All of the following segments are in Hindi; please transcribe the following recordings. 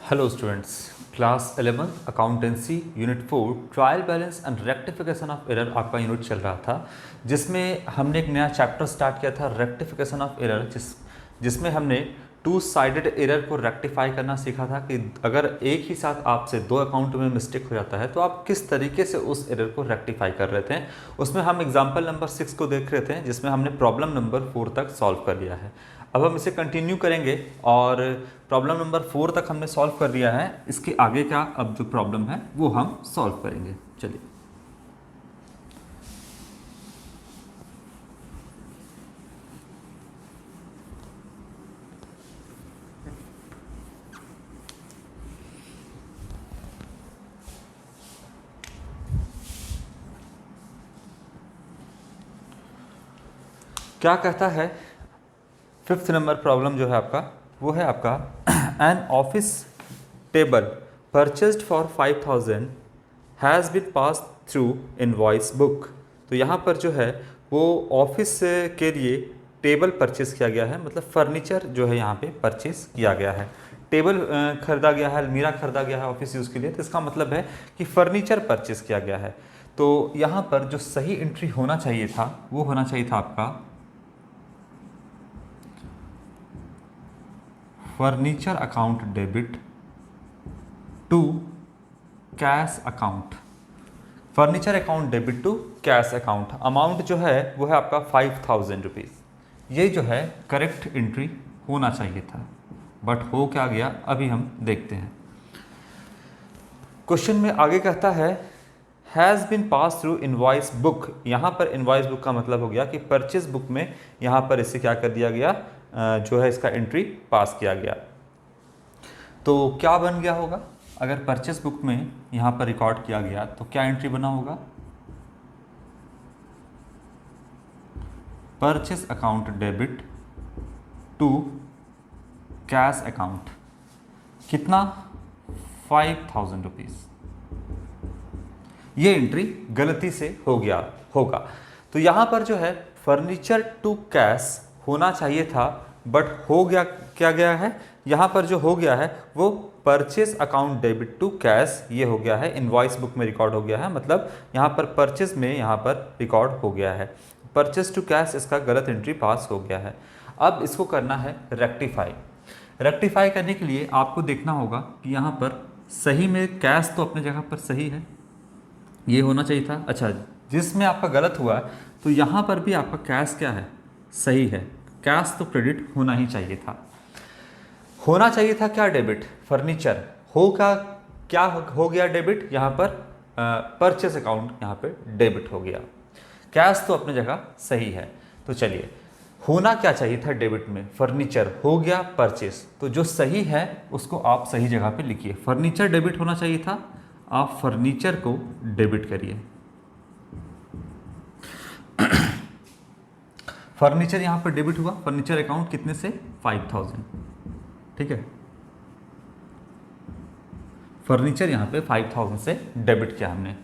Hello students, class 11 accountancy unit 4 trial balance and rectification of error आपका यूनिट चल रहा था, जिसमें हमने एक नया चैप्टर स्टार्ट किया था रेक्टिफिकेशन ऑफ एरर, जिसमें हमने टू साइडेड एरर को रेक्टिफाई करना सीखा था कि अगर एक ही साथ आपसे दो अकाउंट में मिस्टेक हो जाता है तो आप किस तरीके से उस एरर को रेक्टिफाई कर रहे थे। उसमें हम एग्जाम्पल नंबर 6 को देख रहे थे, जिसमें हमने प्रॉब्लम नंबर 4 तक सॉल्व कर लिया है। अब हम इसे कंटिन्यू करेंगे और प्रॉब्लम नंबर 4 तक हमने सॉल्व कर लिया है। इसके आगे का अब जो प्रॉब्लम है वो हम सॉल्व करेंगे। चलिए, क्या कहता है 5th नंबर प्रॉब्लम जो है आपका, वो है आपका an office table purchased for 5000 has been pass through invoice book. तो यहाँ पर जो है वो ऑफिस के लिए टेबल परचेज़ किया गया है, मतलब फर्नीचर जो है यहाँ पे परचेज़ किया गया है। टेबल खरीदा गया है, अलमीरा खरीदा गया है ऑफिस यूज़ के लिए, तो इसका मतलब है कि फर्नीचर परचेज़ किया गया है। तो यहाँ पर जो सही एंट्री होना चाहिए था वो होना चाहिए था आपका furniture account debit to cash account. Furniture account debit to cash account. Amount जो है वो है आपका 5000 रुपीज़। ये जो है करेक्ट एंट्री होना चाहिए था, बट हो क्या गया अभी हम देखते हैं। क्वेश्चन में आगे कहता है has been pass through invoice book. यहाँ पर इनवॉइस बुक का मतलब हो गया कि परचेज बुक में यहाँ पर इसे क्या कर दिया गया, जो है इसका एंट्री पास किया गया। तो क्या बन गया होगा अगर परचेस बुक में यहाँ पर रिकॉर्ड किया गया, तो क्या एंट्री बना होगा, purchase account debit to cash account. कितना, 5000 रुपीज़। ये एंट्री गलती से हो गया होगा। तो यहाँ पर जो है फर्नीचर टू कैश होना चाहिए था, बट हो गया क्या गया है, यहाँ पर जो हो गया है वो purchase account debit to cash ये हो गया है, इनवॉइस बुक में रिकॉर्ड हो गया है, मतलब यहाँ पर परचेज में यहाँ पर रिकॉर्ड हो गया है। परचेज टू कैश इसका गलत एंट्री पास हो गया है। अब इसको करना है रेक्टिफाई। रेक्टिफाई करने के लिए आपको देखना होगा कि यहाँ पर सही में कैश तो अपने जगह पर सही है, ये होना चाहिए था। अच्छा, जिसमें आपका गलत हुआ तो यहाँ पर भी आपका कैश क्या है, सही है। कैश तो क्रेडिट होना ही चाहिए था। होना चाहिए था क्या, डेबिट। फर्नीचर होगा क्या, हो गया डेबिट, यहाँ पर परचेस अकाउंट यहाँ पे डेबिट हो गया। कैश तो अपनी जगह सही है। तो चलिए, होना क्या चाहिए था डेबिट में, फर्नीचर हो गया परचेस, तो जो सही है उसको आप सही जगह पे लिखिए। फर्नीचर डेबिट होना चाहिए था, आप फर्नीचर को डेबिट करिए। फर्नीचर यहाँ पर डेबिट हुआ, फर्नीचर अकाउंट कितने से, 5000। ठीक है, फर्नीचर यहाँ पे 5000 से डेबिट किया हमने।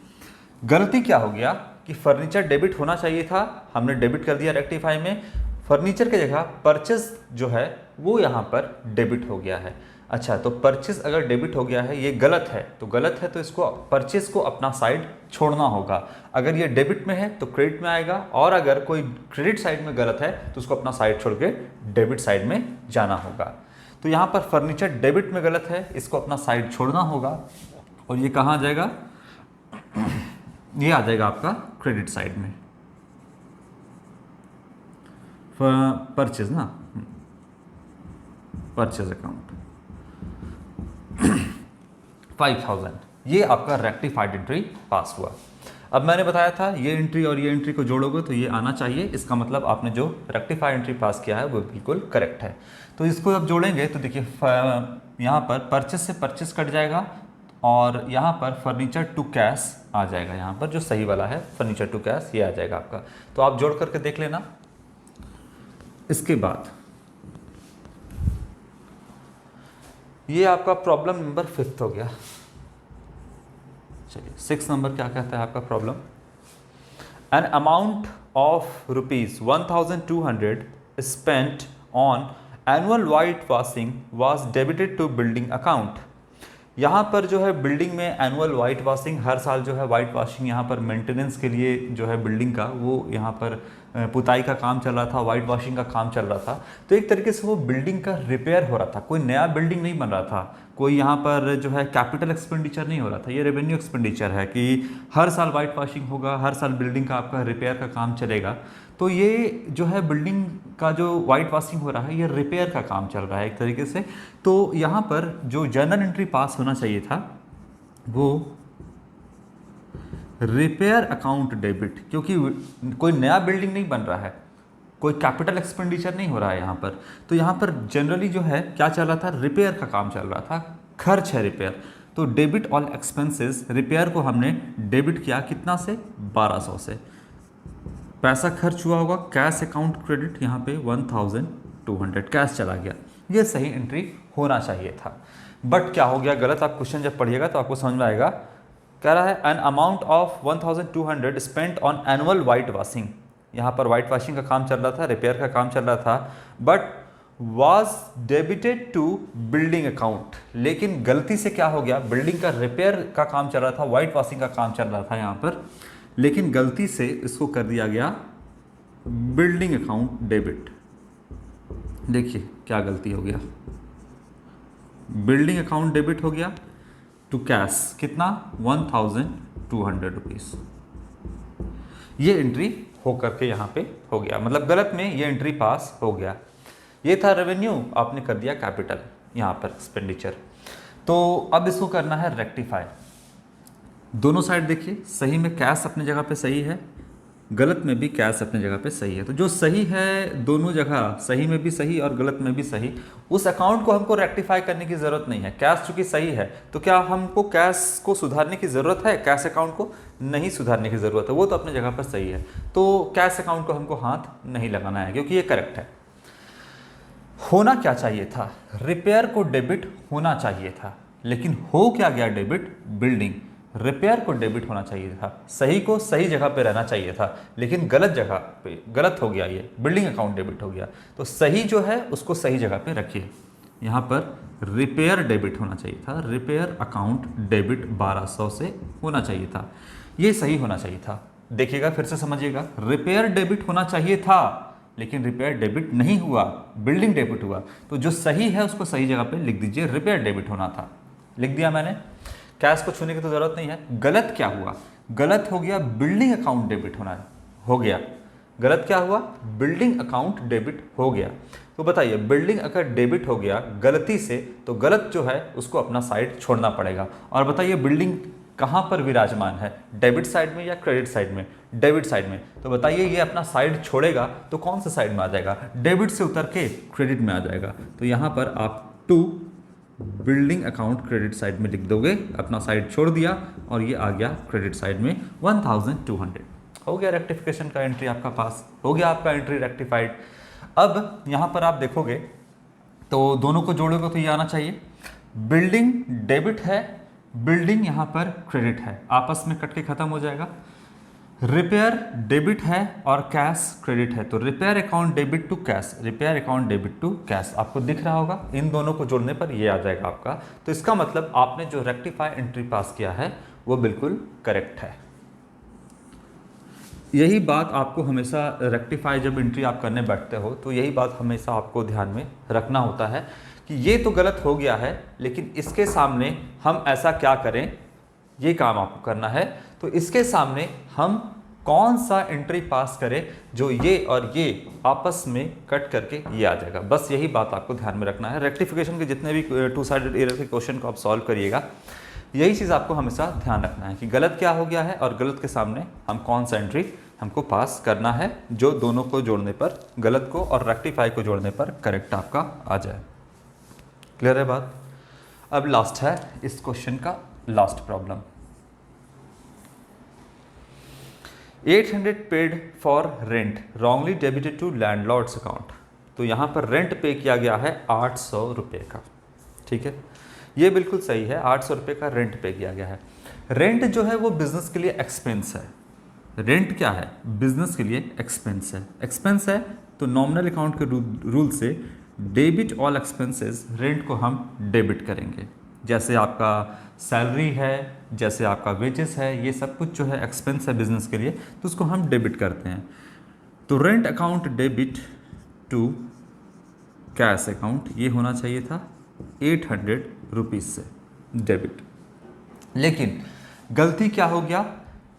गलती क्या हो गया कि फर्नीचर डेबिट होना चाहिए था, हमने डेबिट कर दिया रेक्टिफाई में। फर्नीचर की जगह परचेज जो है वो यहाँ पर डेबिट हो गया है। अच्छा, तो परचेज अगर डेबिट हो गया है, ये गलत है, तो गलत है तो इसको परचेज को अपना साइड छोड़ना होगा। अगर ये डेबिट में है तो क्रेडिट में आएगा, और अगर कोई क्रेडिट साइड में गलत है तो उसको अपना साइड छोड़ के डेबिट साइड में जाना होगा। तो यहाँ पर फर्नीचर डेबिट में गलत है, इसको अपना साइड छोड़ना होगा, और ये कहाँ आ जाएगा, ये आ जाएगा आपका क्रेडिट साइड में। परचेज ना, परचेज अकाउंट 5000, ये आपका रेक्टिफाइड एंट्री पास हुआ। अब मैंने बताया था ये एंट्री और ये एंट्री को जोड़ोगे तो ये आना चाहिए, इसका मतलब आपने जो रेक्टिफाइड एंट्री पास किया है वो बिल्कुल करेक्ट है। तो इसको अब जोड़ेंगे तो देखिए, यहाँ पर परचेस से परचेस कट जाएगा, और यहाँ पर फर्नीचर टू कैश आ जाएगा। यहाँ पर जो सही वाला है फर्नीचर टू कैश ये आ जाएगा आपका। तो आप जोड़ करके देख लेना। इसके बाद ये आपका प्रॉब्लम नंबर 5 हो गया। चलिए, 6 नंबर क्या कहता है आपका problem, an amount of ₹1200 spent on annual white washing was debited to building account. यहाँ पर जो है बिल्डिंग में एनुअल वाइट वॉशिंग, हर साल जो है वाइट वॉशिंग यहाँ पर मेंटेनेंस के लिए जो है बिल्डिंग का, वो यहाँ पर पुताई का काम चल रहा था, वाइट वॉशिंग का काम चल रहा था। तो एक तरीके से वो बिल्डिंग का रिपेयर हो रहा था, कोई नया बिल्डिंग नहीं बन रहा था, कोई यहाँ पर जो है कैपिटल एक्सपेंडिचर नहीं हो रहा था, ये रेवेन्यू एक्सपेंडिचर है कि हर साल वाइट वॉशिंग होगा, हर साल बिल्डिंग का आपका रिपेयर का काम चलेगा। तो ये जो है बिल्डिंग का जो वाइट वॉशिंग हो रहा है, ये रिपेयर का काम चल रहा है एक तरीके से। तो यहाँ पर जो जर्नल एंट्री पास होना चाहिए था वो रिपेयर अकाउंट डेबिट, क्योंकि कोई नया बिल्डिंग नहीं बन रहा है, कोई कैपिटल एक्सपेंडिचर नहीं हो रहा है यहाँ पर। तो यहाँ पर जनरली जो है क्या चल रहा था, रिपेयर का काम चल रहा था, खर्च है रिपेयर। तो डेबिट ऑल एक्सपेंसेस, रिपेयर को हमने डेबिट किया कितना से, 1200 से। पैसा खर्च हुआ होगा, कैश अकाउंट क्रेडिट, यहाँ पे 1200 कैश चला गया। ये सही एंट्री होना चाहिए था, बट क्या हो गया गलत। आप क्वेश्चन जब पढ़िएगा तो आपको समझ में आएगा। कह रहा है an amount of 1200 spent on annual white washing, यहाँ पर वाइट वॉशिंग का काम चल रहा था, रिपेयर का काम चल रहा था, but was debited to building account. लेकिन गलती से क्या हो गया, बिल्डिंग का रिपेयर का काम चल रहा था, वाइट वॉशिंग का काम चल रहा था यहाँ पर, लेकिन गलती से इसको कर दिया गया बिल्डिंग अकाउंट डेबिट। देखिए क्या गलती हो गया, बिल्डिंग अकाउंट डेबिट हो गया टू कैश, कितना, 1200 रुपीज़। ये एंट्री हो करके यहाँ पे हो गया, मतलब गलत में ये एंट्री पास हो गया। ये था रेवेन्यू, आपने कर दिया कैपिटल यहाँ पर एक्सपेंडिचर। तो अब इसको करना है रेक्टिफाई। दोनों साइड देखिए, सही में कैश अपनी जगह पे सही है, गलत में भी कैश अपनी जगह पे सही है। तो जो सही है दोनों जगह, सही में भी सही और गलत में भी सही, उस अकाउंट को हमको रेक्टिफाई करने की ज़रूरत नहीं है। कैश चूंकि सही है तो क्या हमको कैश को सुधारने की ज़रूरत है, कैश अकाउंट को नहीं सुधारने की ज़रूरत है, वो तो अपनी जगह पर सही है। तो कैश अकाउंट को हमको हाथ नहीं लगाना है क्योंकि ये करेक्ट है। होना क्या चाहिए था, रिपेयर को डेबिट होना चाहिए था, लेकिन हो क्या गया डेबिट, बिल्डिंग। रिपेयर को डेबिट होना चाहिए था, सही को सही जगह पे रहना चाहिए था, लेकिन गलत जगह पे गलत हो गया, ये बिल्डिंग अकाउंट डेबिट हो गया। तो सही जो है उसको सही जगह पे रखिए, यहाँ पर रिपेयर डेबिट होना चाहिए था, रिपेयर अकाउंट डेबिट 1200 से होना चाहिए था, ये सही होना चाहिए था। देखिएगा फिर से समझिएगा, रिपेयर डेबिट होना चाहिए था लेकिन रिपेयर डेबिट नहीं हुआ, बिल्डिंग डेबिट हुआ। तो जो सही है उसको सही जगह पे लिख दीजिए, रिपेयर डेबिट होना था, लिख दिया मैंने। कैश को छूने की तो जरूरत नहीं है। गलत क्या हुआ, गलत हो गया बिल्डिंग अकाउंट डेबिट होना हो गया। गलत क्या हुआ, बिल्डिंग अकाउंट डेबिट हो गया। तो बताइए, बिल्डिंग अगर डेबिट हो गया गलती से, तो गलत जो है उसको अपना साइड छोड़ना पड़ेगा। और बताइए बिल्डिंग कहाँ पर विराजमान है, डेबिट साइड में या क्रेडिट साइड में, डेबिट साइड में। तो बताइए ये अपना साइड छोड़ेगा तो कौन सा साइड में आ जाएगा, डेबिट से उतर के क्रेडिट में आ जाएगा। तो यहाँ पर आप to building account credit side में लिख दोगे, अपना साइड छोड़ दिया और ये आ गया क्रेडिट साइड में 1200। हो गया रेक्टिफिकेशन का एंट्री आपका पास, हो गया आपका एंट्री रेक्टिफाइड। अब यहाँ पर आप देखोगे तो दोनों को जोड़ोगे तो ये आना चाहिए, बिल्डिंग डेबिट है, बिल्डिंग यहाँ पर क्रेडिट है, आपस में कट के खत्म हो जाएगा। रिपेयर डेबिट है और कैश क्रेडिट है, तो repair account debit to cash, repair account debit to cash आपको दिख रहा होगा। इन दोनों को जोड़ने पर ये आ जाएगा आपका। तो इसका मतलब आपने जो रेक्टिफाई एंट्री पास किया है वो बिल्कुल करेक्ट है। यही बात आपको हमेशा रेक्टिफाई जब एंट्री आप करने बैठते हो तो यही बात हमेशा आपको ध्यान में रखना होता है कि ये तो गलत हो गया है, लेकिन इसके सामने हम ऐसा क्या करें, ये काम आपको करना है। तो इसके सामने हम कौन सा एंट्री पास करें जो ये और ये आपस में कट करके ये आ जाएगा। बस यही बात आपको ध्यान में रखना है। रेक्टिफिकेशन के जितने भी टू साइडेड एरर के क्वेश्चन को आप सॉल्व करिएगा, यही चीज़ आपको हमेशा ध्यान रखना है कि गलत क्या हो गया है और गलत के सामने हम कौन सा एंट्री हमको पास करना है जो दोनों को जोड़ने पर, गलत को और रेक्टिफाई को जोड़ने पर करेक्ट आपका आ जाए। क्लियर है बात। अब लास्ट है इस क्वेश्चन का last problem. 800 paid for rent wrongly debited to landlord's account. तो यहाँ पर रेंट पे किया गया है 800 रुपये का, ठीक है, ये बिल्कुल सही है, 800 रुपये का रेंट पे किया गया है। रेंट जो है वो बिजनेस के लिए एक्सपेंस है। रेंट क्या है, बिजनेस के लिए एक्सपेंस है। एक्सपेंस है तो नॉमिनल अकाउंट के रूल से डेबिट ऑल एक्सपेंसेस, रेंट को हम डेबिट करेंगे, जैसे आपका सैलरी है, जैसे आपका वेजेस है, ये सब कुछ जो है एक्सपेंस है बिजनेस के लिए, तो उसको हम डेबिट करते हैं। तो rent account debit to cash account ये होना चाहिए था 800 रुपीज़ से डेबिट। लेकिन गलती क्या हो गया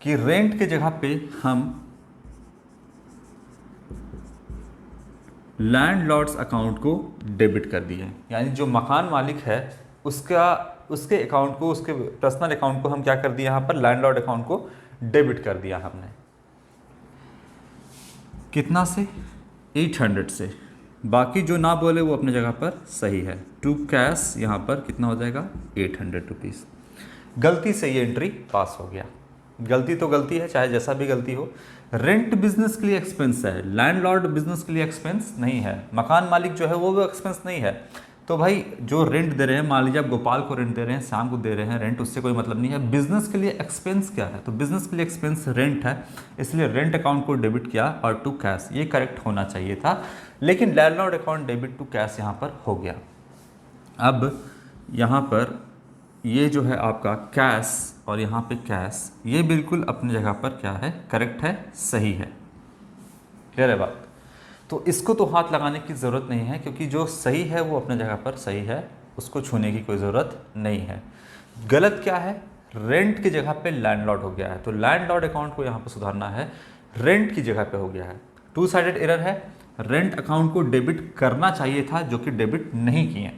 कि रेंट के जगह पे हम लैंडलॉर्ड्स अकाउंट को डेबिट कर दिए, यानी जो मकान मालिक है उसके अकाउंट को, उसके पर्सनल अकाउंट को हम क्या कर दिया, यहाँ पर लैंडलॉर्ड अकाउंट को डेबिट कर दिया हमने। कितना से? 800 से। बाकी जो ना बोले वो अपने जगह पर सही है। टू कैश यहाँ पर कितना हो जाएगा? 800 रुपीज़। गलती से ये एंट्री पास हो गया। गलती तो गलती है, चाहे जैसा भी गलती हो। रेंट बिजनेस के लिए एक्सपेंस है, लैंडलॉर्ड बिजनेस के लिए एक्सपेंस नहीं है। मकान मालिक जो है वो एक्सपेंस नहीं है। तो भाई जो रेंट दे रहे हैं, मान लीजिए आप गोपाल को रेंट दे रहे हैं, श्याम को दे रहे हैं रेंट, उससे कोई मतलब नहीं है। बिजनेस के लिए एक्सपेंस क्या है? तो बिजनेस के लिए एक्सपेंस रेंट है, इसलिए रेंट अकाउंट को डेबिट किया और टू कैश, ये करेक्ट होना चाहिए था। लेकिन landlord account debit to cash यहाँ पर हो गया। अब यहाँ पर ये जो है आपका कैश और यहाँ पे कैश, ये बिल्कुल अपनी जगह पर क्या है? करेक्ट है, सही है। क्लियर है बात? तो इसको तो हाथ लगाने की ज़रूरत नहीं है, क्योंकि जो सही है वो अपने जगह पर सही है, उसको छूने की कोई ज़रूरत नहीं है। गलत क्या है? रेंट की जगह पे लैंडलॉर्ड हो गया है, तो लैंडलॉर्ड अकाउंट को यहाँ पर सुधारना है। रेंट की जगह पे हो गया है, टू साइडेड एरर है। रेंट अकाउंट को डेबिट करना चाहिए था, जो कि डेबिट नहीं किए।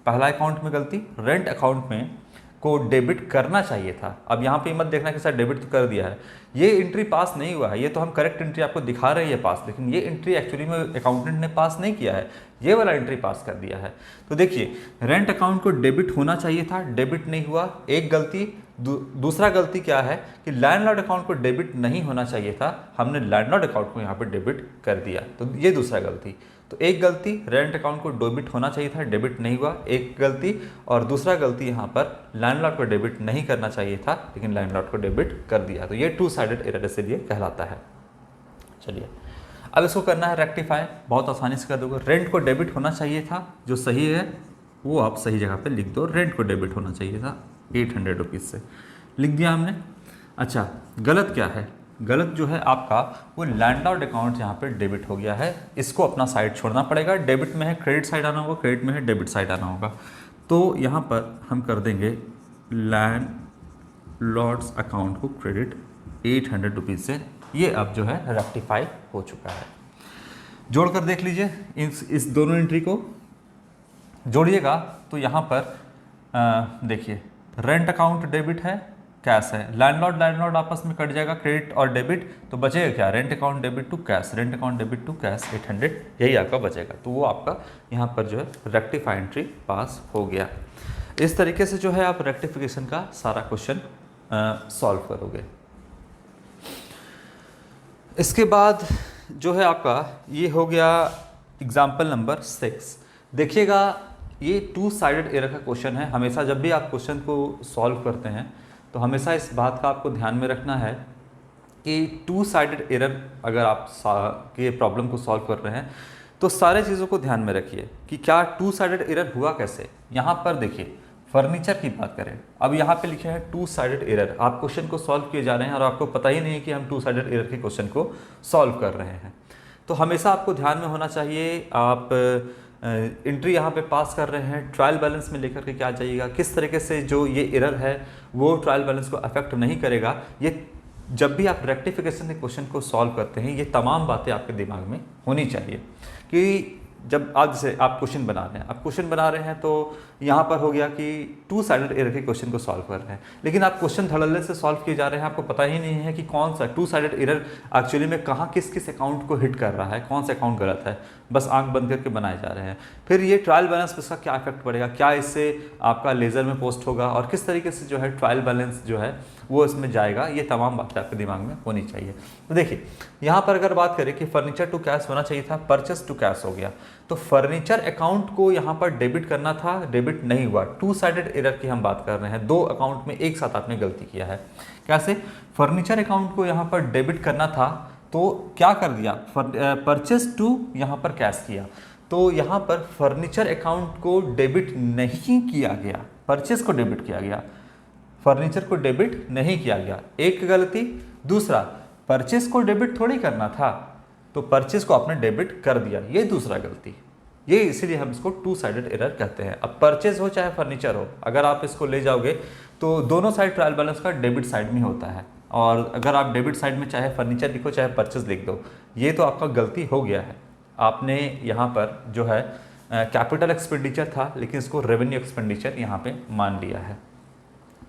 पहला अकाउंट में गलती, रेंट अकाउंट में को डेबिट करना चाहिए था। अब यहाँ पे मत देखना कि सर डेबिट तो कर दिया है, ये एंट्री पास नहीं हुआ है। ये तो हम करेक्ट एंट्री आपको दिखा रहे हैं ये पास, लेकिन ये एंट्री एक्चुअली में अकाउंटेंट ने पास नहीं किया है, ये वाला एंट्री पास कर दिया है। तो देखिए, रेंट अकाउंट को डेबिट होना चाहिए था, डेबिट नहीं हुआ, एक गलती। दूसरा गलती क्या है कि लैंडलॉर्ड अकाउंट को डेबिट नहीं होना चाहिए था, हमने लैंडलॉर्ड अकाउंट को यहाँ पर डेबिट कर दिया, तो ये दूसरा गलती। तो एक गलती, रेंट अकाउंट को डेबिट होना चाहिए था, डेबिट नहीं हुआ, एक गलती। और दूसरा गलती यहाँ पर लैंडलॉर्ड को डेबिट नहीं करना चाहिए था, लेकिन लैंडलॉर्ड को डेबिट कर दिया। तो ये टू साइडेड एरर इसलिए कहलाता है। चलिए अब इसको करना है रेक्टिफाई, बहुत आसानी से कर दोगे। रेंट को डेबिट होना चाहिए था, जो सही है वो आप सही जगह पे लिख दो। रेंट को डेबिट होना चाहिए था 800 रुपीज़ से, लिख दिया हमने। अच्छा, गलत क्या है? गलत जो है आपका वो लैंडलॉर्ड अकाउंट यहाँ पे डेबिट हो गया है, इसको अपना साइड छोड़ना पड़ेगा। डेबिट में है क्रेडिट साइड आना होगा, क्रेडिट में है डेबिट साइड आना होगा। तो यहाँ पर हम कर देंगे लैंडलॉर्ड्स अकाउंट को क्रेडिट 800 रुपीज़ से। ये अब जो है रेक्टिफाई हो चुका है। जोड़कर देख लीजिए, इस दोनों एंट्री को जोड़िएगा तो यहाँ पर देखिए, रेंट अकाउंट डेबिट है, कैश है, लैंडलॉर्ड आपस में कट जाएगा, क्रेडिट और डेबिट, तो बचेगा क्या? Rent account debit to cash, rent account debit to cash 800, यही आपका बचेगा। तो वो आपका यहाँ पर जो है रेक्टिफाई एंट्री पास हो गया। इस तरीके से जो है आप रेक्टिफिकेशन का सारा क्वेश्चन सॉल्व करोगे। इसके बाद जो है आपका ये हो गया एग्जाम्पल नंबर 6। देखिएगा, ये टू साइडेड एरर का क्वेश्चन है। हमेशा जब भी आप क्वेश्चन को सॉल्व करते हैं तो हमेशा इस बात का आपको ध्यान में रखना है कि टू साइडेड एरर अगर आप के प्रॉब्लम को सॉल्व कर रहे हैं तो सारे चीज़ों को ध्यान में रखिए कि क्या टू साइडेड एरर हुआ कैसे। यहाँ पर देखिए, फर्नीचर की बात करें, अब यहाँ पे लिखे हैं टू साइडेड एरर। आप क्वेश्चन को सॉल्व किए जा रहे हैं और आपको पता ही नहीं है कि हम टू साइडेड एरर के क्वेश्चन को सॉल्व कर रहे हैं। तो हमेशा आपको ध्यान में होना चाहिए, आप एंट्री यहाँ पे पास कर रहे हैं, ट्रायल बैलेंस में लेकर के क्या जाइएगा, किस तरीके से जो ये एरर है वो ट्रायल बैलेंस को अफेक्ट नहीं करेगा। ये जब भी आप रेक्टिफिकेशन के क्वेश्चन को सॉल्व करते हैं, ये तमाम बातें आपके दिमाग में होनी चाहिए कि जब आप जैसे आप क्वेश्चन बना रहे हैं, आप क्वेश्चन बना रहे हैं तो यहाँ पर हो गया कि टू साइडेड एरर के क्वेश्चन को सॉल्व कर रहे हैं, लेकिन आप क्वेश्चन धड़ल्ले से सॉल्व किए जा रहे हैं, आपको पता ही नहीं है कि कौन सा टू साइडेड एरर एक्चुअली में कहाँ किस किस अकाउंट को हिट कर रहा है, कौन सा अकाउंट गलत है, बस आंख बंद करके बनाए जा रहे हैं। फिर ये ट्रायल बैलेंस पर इसका क्या इफेक्ट पड़ेगा, क्या इससे आपका लेज़र में पोस्ट होगा और किस तरीके से जो है ट्रायल बैलेंस जो है वो इसमें जाएगा, ये तमाम बातें आपके दिमाग में होनी चाहिए। तो देखिए, यहाँ पर अगर बात करें कि फर्नीचर टू कैश होना चाहिए था, परचेस टू कैश हो गया, तो फर्नीचर अकाउंट को यहाँ पर डेबिट करना था, डेबिट नहीं हुआ। टू साइडेड एरर की हम बात कर रहे हैं, दो अकाउंट में एक साथ आपने गलती किया है। कैसे? फर्नीचर अकाउंट को यहाँ पर डेबिट करना था तो क्या कर दिया, परचेस टू यहाँ पर कैश किया, तो यहाँ पर फर्नीचर अकाउंट को डेबिट नहीं किया गया। परचेज को डेबिट किया गया, फर्नीचर को डेबिट नहीं किया गया। एक गलती। दूसरा, परचेज को डेबिट थोड़ी करना था, तो परचेज को आपने डेबिट कर दिया, ये दूसरा गलती। ये इसीलिए हम इसको टू साइडेड एरर कहते हैं। अब परचेज हो चाहे फर्नीचर हो, अगर आप इसको ले जाओगे तो दोनों साइड ट्रायल बैलेंस का डेबिट साइड में होता है, और अगर आप डेबिट साइड में चाहे फर्नीचर लिखो चाहे परचेज लिख दो, ये तो आपका गलती हो गया है। आपने यहाँ पर जो है कैपिटल एक्सपेंडिचर था, लेकिन इसको रेवेन्यू एक्सपेंडिचर यहाँ पे मान लिया है,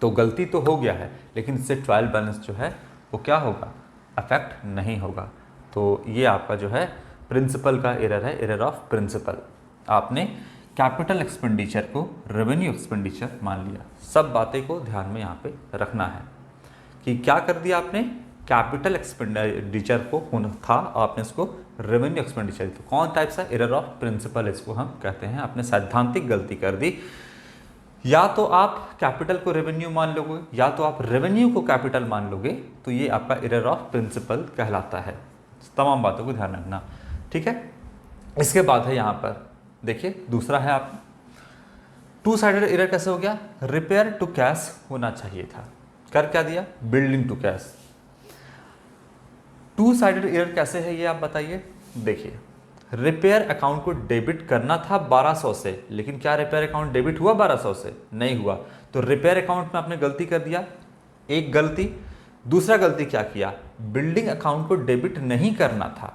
तो गलती तो हो गया है, लेकिन इससे ट्रायल बैलेंस जो है वो क्या होगा, अफेक्ट नहीं होगा। तो ये आपका जो है प्रिंसिपल का एरर है, एरर ऑफ प्रिंसिपल। आपने कैपिटल एक्सपेंडिचर को रेवेन्यू एक्सपेंडिचर मान लिया। सब बातें को ध्यान में यहाँ पे रखना है कि क्या कर दिया आपने, कैपिटल एक्सपेंडिचर को होना था, आपने इसको रेवेन्यू एक्सपेंडिचर, तो कौन टाइप सा एरर ऑफ प्रिंसिपल इसको हम कहते हैं। आपने सैद्धांतिक गलती कर दी, या तो आप कैपिटल को रेवेन्यू मान लोगे या तो आप रेवेन्यू को कैपिटल मान लोगे, तो ये आपका एरर ऑफ प्रिंसिपल कहलाता है। तमाम बातों को ध्यान रखना, ठीक है। इसके बाद है यहाँ पर देखिए दूसरा है आप टू साइडेड एरर कैसे हो गया, रिपेयर टू कैश होना चाहिए था, कर क्या दिया, building to cash. Two sided error कैसे है ये आप बताइए। देखिए रिपेयर अकाउंट को डेबिट करना था 1200 से, लेकिन क्या रिपेयर अकाउंट डेबिट हुआ 1200 से, नहीं हुआ, तो रिपेयर अकाउंट में आपने गलती कर दिया, एक गलती। दूसरा गलती क्या किया, बिल्डिंग अकाउंट को डेबिट नहीं करना था,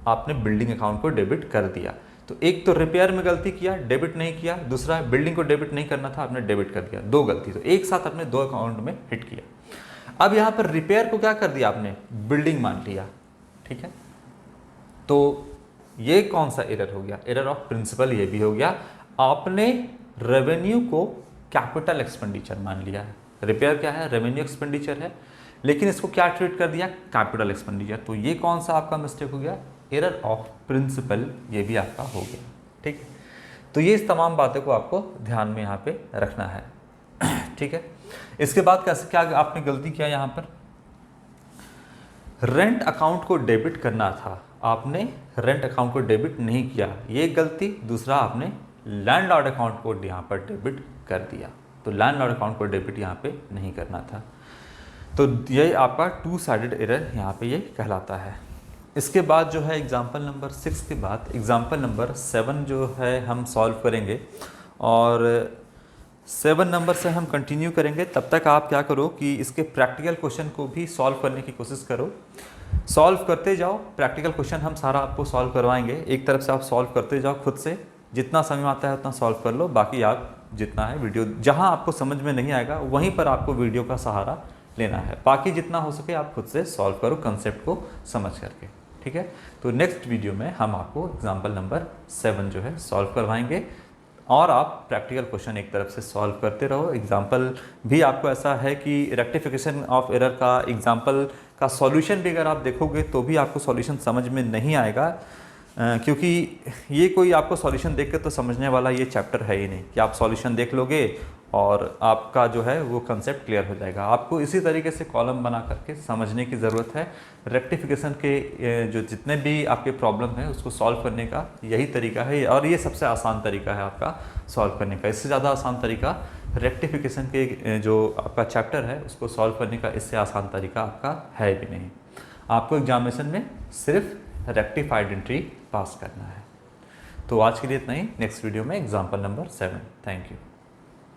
आपने बिल्डिंग अकाउंट को डेबिट कर दिया। तो एक तो रिपेयर में गलती किया, डेबिट नहीं किया, दूसरा बिल्डिंग को डेबिट नहीं करना था, आपने डेबिट कर दिया, दो गलती, तो एक साथ आपने दो अकाउंट में हिट किया। अब यहाँ पर रिपेयर को क्या कर दिया आपने, बिल्डिंग मान लिया, ठीक है। तो ये कौन सा एरर हो गया, एरर ऑफ प्रिंसिपल ये भी हो गया। आपने रेवेन्यू को कैपिटल एक्सपेंडिचर मान लिया है, रिपेयर क्या है, रेवेन्यू एक्सपेंडिचर है, लेकिन इसको क्या ट्रीट कर दिया, कैपिटल एक्सपेंडिचर। तो ये कौन सा आपका मिस्टेक हो गया, एरर ऑफ प्रिंसिपल, ये भी आपका हो गया, ठीक है। तो ये इस तमाम बातों को आपको ध्यान में यहाँ पे रखना है, ठीक है। इसके बाद कैसे क्या आपने गलती किया, यहाँ पर रेंट अकाउंट को डेबिट करना था, आपने रेंट अकाउंट को डेबिट नहीं किया, ये गलती। दूसरा, आपने लैंडलॉर्ड अकाउंट को यहाँ पर डेबिट कर दिया, तो लैंडलॉर्ड अकाउंट को डेबिट यहाँ पे नहीं करना था। तो ये आपका टू साइडेड एरर यहाँ पे ये कहलाता है। इसके बाद जो है एग्जाम्पल नंबर 6 के बाद एग्जाम्पल नंबर 7 जो है हम सॉल्व करेंगे, और 7 नंबर से हम कंटिन्यू करेंगे। तब तक आप क्या करो कि इसके प्रैक्टिकल क्वेश्चन को भी सॉल्व करने की कोशिश करो, सॉल्व करते जाओ। प्रैक्टिकल क्वेश्चन हम सारा आपको सॉल्व करवाएंगे, एक तरफ से आप सॉल्व करते जाओ, खुद से जितना समझ में आता है उतना सॉल्व कर लो, बाकी आप जितना है वीडियो, जहां आपको समझ में नहीं आएगा वहीं पर आपको वीडियो का सहारा लेना है, बाकी जितना हो सके आप खुद से सॉल्व करो कंसेप्ट को समझ करके, ठीक है। तो नेक्स्ट वीडियो में हम आपको एग्जाम्पल नंबर 7 जो है सॉल्व करवाएंगे, और आप प्रैक्टिकल क्वेश्चन एक तरफ से सॉल्व करते रहो। एग्जाम्पल भी आपको ऐसा है कि रेक्टिफिकेशन ऑफ एरर का एग्जाम्पल का सॉल्यूशन भी अगर आप देखोगे तो भी आपको सॉल्यूशन समझ में नहीं आएगा, क्योंकि ये कोई आपको सॉल्यूशन देख के तो समझने वाला ये चैप्टर है ही नहीं कि आप सॉल्यूशन देख लोगे और आपका जो है वो कंसेप्ट क्लियर हो जाएगा। आपको इसी तरीके से कॉलम बना करके समझने की ज़रूरत है। रेक्टिफिकेशन के जो जितने भी आपके प्रॉब्लम है उसको सॉल्व करने का यही तरीका है, और ये सबसे आसान तरीका है आपका सॉल्व करने का। इससे ज़्यादा आसान तरीका रेक्टिफिकेशन के जो आपका चैप्टर है उसको सॉल्व करने का इससे आसान तरीका आपका है भी नहीं। आपको एग्जामिनेशन में सिर्फ रेक्टिफाइड एंट्री पास करना है। तो आज के लिए इतना ही, नेक्स्ट वीडियो में एग्जाम्पल नंबर 7। Thank you.